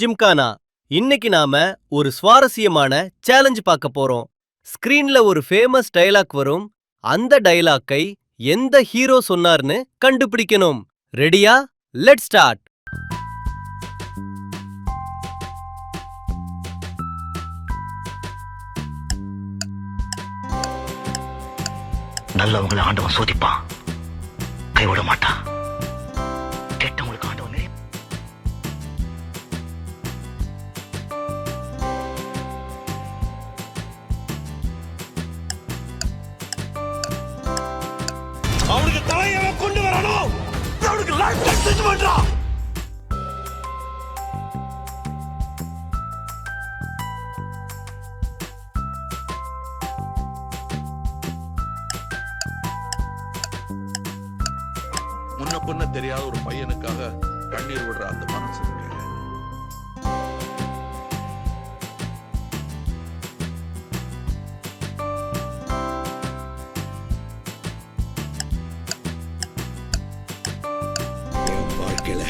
ஜிம்கானா. இன்னைக்கு நாம ஒரு சுவாரஸ்யமான சேலஞ்ச் பார்க்க போறோம். ஸ்கிரீன்ல ஒரு ஃபேமஸ் டயலாக் வரும். அந்த டயலாக்கை எந்த ஹீரோ சொன்னார்னு கண்டுபிடிக்கணும். ரெடியா? Let's start. நல்லவங்களை ஆண்டவன் சோதிப்பான், கைவிட மாட்டான். கெட்டவங்களுக்கு ஆண்டவன் அவனுக்கு தலையை கொண்டு வரணும். அவனுக்கு லைஃப் செட் பண்றான். முன்ன பின்ன தெரியாத ஒரு பையனுக்காக கண்ணீர் விடுற அந்த மனசு இருக்கு. என் வாழ்க்கையில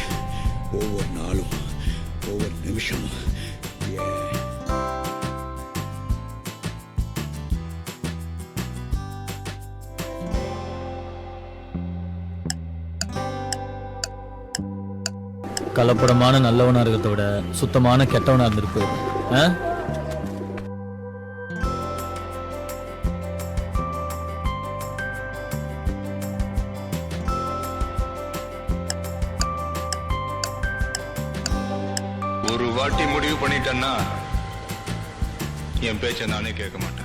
ஒவ்வொரு நாளும் ஒவ்வொரு நிமிஷமும் கலப்படமான நல்லவனா இருக்கிறத விட சுத்தமான கெட்டவனா இருந்திருக்கு. ஒரு வாட்டி முடிவு பண்ணிட்டேன்னா என் பேச்ச நானே கேட்க மாட்டேன்.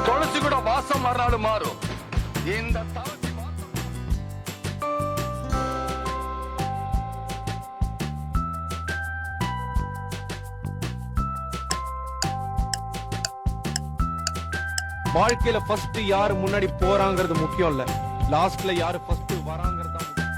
துளசி கூட வாசம் மறுநாள் மாறும். இந்த வாழ்க்கையில ஃபர்ஸ்ட் யாரு முன்னாடி போறாங்கிறது முக்கியம் இல்ல, லாஸ்ட்ல யாரு ஃபர்ஸ்ட் வராங்கிறது தான் முக்கியம்.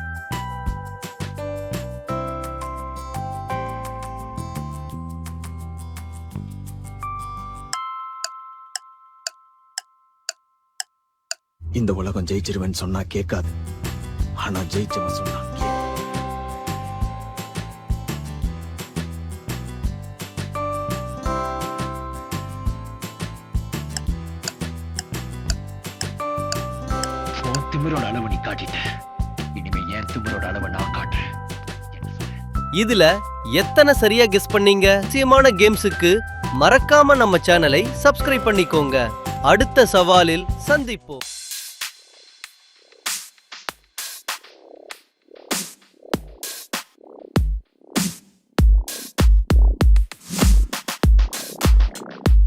இந்த உலகம் ஜெயிச்சிருவேன்னு சொன்னா கேட்காது, ஆனா ஜெயிச்சவன் சொன்னா திமிரோட அளவு நீ காட்டிட்ட, இனிமே ஏன் திமிரோட அளவை நான் காட்டுறேன். இதுல எத்தனை சரியா கெஸ் பண்ணீங்க? முக்கியமான கேம்ஸுக்கு மறக்காம நம்ம சேனலை சப்ஸ்கிரைப் பண்ணிக்கோங்க. அடுத்த சவாலில் சந்திப்போம்.